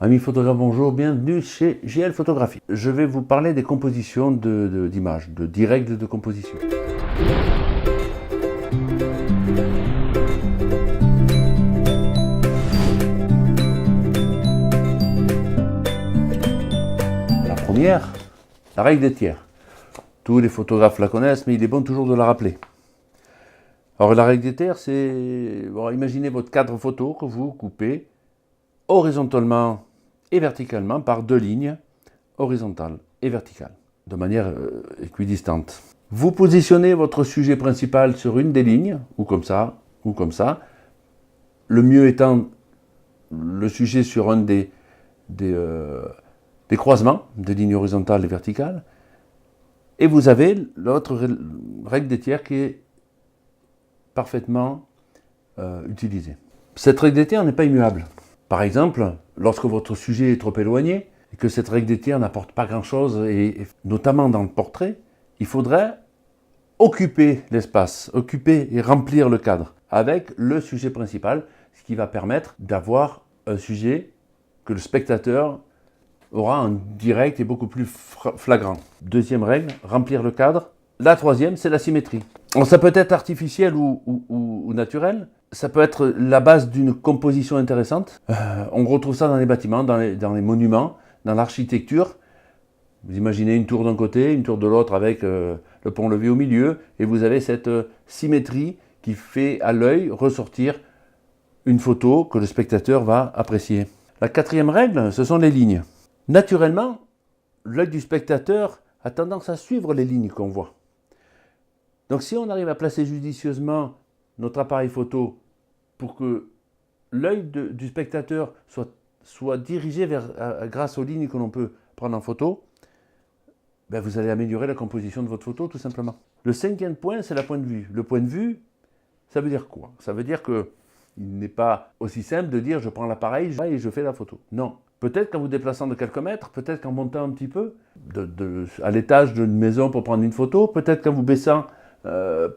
Amis photographes, bonjour, bienvenue chez JL Photographie. Je vais vous parler des compositions d'images, de 10 règles de composition. La première, la règle des tiers. Tous les photographes la connaissent, mais il est bon toujours de la rappeler. Alors la règle des tiers, c'est, bon, imaginez votre cadre photo que vous coupez horizontalement et verticalement par deux lignes, horizontales et verticales, de manière équidistante. Vous positionnez votre sujet principal sur une des lignes, ou comme ça, le mieux étant le sujet sur un des croisements des lignes horizontales et verticales, et vous avez l'autre règle des tiers qui est parfaitement utilisée. Cette règle des tiers n'est pas immuable. Par exemple, lorsque votre sujet est trop éloigné et que cette règle des tiers n'apporte pas grand-chose, et notamment dans le portrait, il faudrait occuper l'espace, occuper et remplir le cadre avec le sujet principal, ce qui va permettre d'avoir un sujet que le spectateur aura en direct et beaucoup plus flagrant. Deuxième règle, remplir le cadre. La troisième, c'est la symétrie. Alors, ça peut être artificiel ou naturel. Ça peut être la base d'une composition intéressante. On retrouve ça dans les bâtiments, dans les monuments, dans l'architecture. Vous imaginez une tour d'un côté, une tour de l'autre avec le pont-levis au milieu, et vous avez cette symétrie qui fait à l'œil ressortir une photo que le spectateur va apprécier. La quatrième règle, ce sont les lignes. Naturellement, l'œil du spectateur a tendance à suivre les lignes qu'on voit. Donc si on arrive à placer judicieusement notre appareil photo pour que l'œil du spectateur soit dirigé grâce aux lignes que l'on peut prendre en photo, ben vous allez améliorer la composition de votre photo tout simplement. Le cinquième point, c'est la point de vue. Le point de vue, ça veut dire quoi? Ça veut dire qu'il n'est pas aussi simple de dire je prends l'appareil et je fais la photo. Non. Peut-être qu'en vous déplaçant de quelques mètres, peut-être qu'en montant un petit peu à l'étage d'une maison pour prendre une photo, peut-être qu'en vous baissant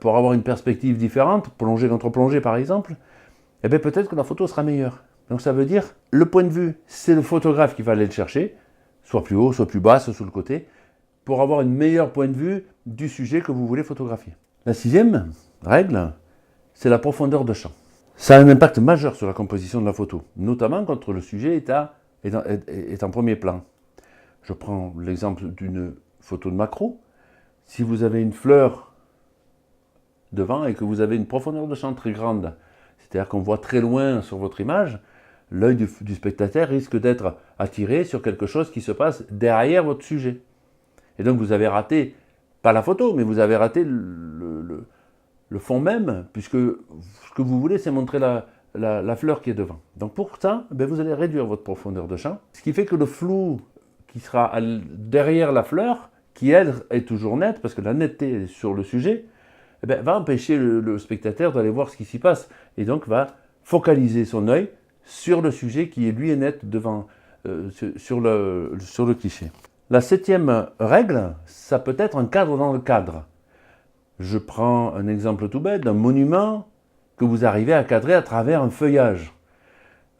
pour avoir une perspective différente, plongée contre plongée par exemple, eh bien peut-être que la photo sera meilleure. Donc ça veut dire, le point de vue, c'est le photographe qui va aller le chercher, soit plus haut, soit plus bas, soit sous le côté, pour avoir une meilleure point de vue du sujet que vous voulez photographier. La sixième règle, c'est la profondeur de champ. Ça a un impact majeur sur la composition de la photo, notamment quand le sujet est en premier plan. Je prends l'exemple d'une photo de macro. Si vous avez une fleur devant et que vous avez une profondeur de champ très grande, c'est-à-dire qu'on voit très loin sur votre image, l'œil du spectateur risque d'être attiré sur quelque chose qui se passe derrière votre sujet. Et donc vous avez raté, pas la photo, mais vous avez raté le fond même, puisque ce que vous voulez, c'est montrer la fleur qui est devant. Donc pour ça, vous allez réduire votre profondeur de champ, ce qui fait que le flou qui sera derrière la fleur, qui elle est toujours nette, parce que la netteté est sur le sujet, va empêcher le spectateur d'aller voir ce qui s'y passe, et donc va focaliser son œil sur le sujet qui lui est net devant, sur le cliché. La septième règle, ça peut être un cadre dans le cadre. Je prends un exemple tout bête d'un monument que vous arrivez à cadrer à travers un feuillage.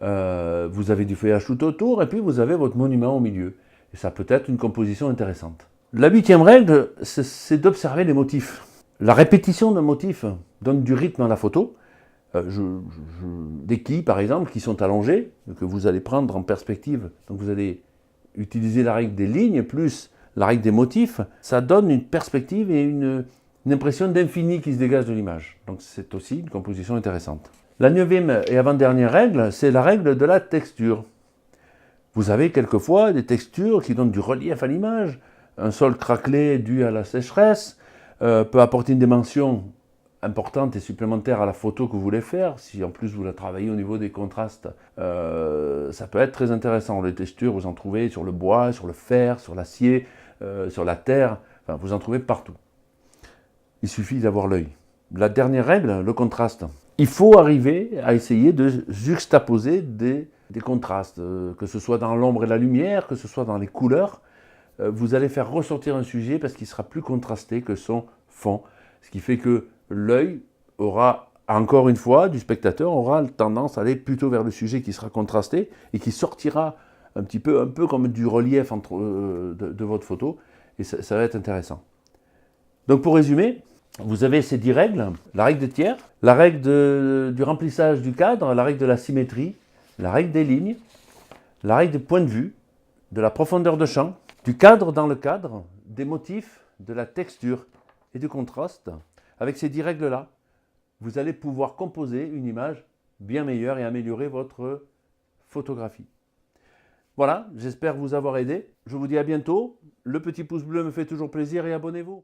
Vous avez du feuillage tout autour et puis vous avez votre monument au milieu. Et ça peut être une composition intéressante. La huitième règle, c'est d'observer les motifs. La répétition d'un motif donne du rythme à la photo. Des quilles, par exemple, qui sont allongées, que vous allez prendre en perspective. Donc vous allez utiliser la règle des lignes plus la règle des motifs. Ça donne une perspective et une impression d'infini qui se dégage de l'image. Donc c'est aussi une composition intéressante. La neuvième et avant-dernière règle, c'est la règle de la texture. Vous avez quelquefois des textures qui donnent du relief à l'image. Un sol craquelé dû à la sécheresse peut apporter une dimension importante et supplémentaire à la photo que vous voulez faire. Si en plus vous la travaillez au niveau des contrastes, ça peut être très intéressant. Les textures, vous en trouvez sur le bois, sur le fer, sur l'acier, sur la terre, enfin, vous en trouvez partout. Il suffit d'avoir l'œil. La dernière règle, le contraste. Il faut arriver à essayer de juxtaposer des contrastes, que ce soit dans l'ombre et la lumière, que ce soit dans les couleurs. Vous allez faire ressortir un sujet parce qu'il sera plus contrasté que son fond. Ce qui fait que l'œil aura, encore une fois, du spectateur, aura tendance à aller plutôt vers le sujet qui sera contrasté et qui sortira un peu comme du relief de votre photo, et ça va être intéressant. Donc pour résumer, vous avez ces 10 règles, la règle des tiers, la règle du remplissage du cadre, la règle de la symétrie, la règle des lignes, la règle des points de vue, de la profondeur de champ, du cadre dans le cadre, des motifs, de la texture et du contraste. Avec ces 10 règles-là, vous allez pouvoir composer une image bien meilleure et améliorer votre photographie. Voilà, j'espère vous avoir aidé. Je vous dis à bientôt. Le petit pouce bleu me fait toujours plaisir et abonnez-vous.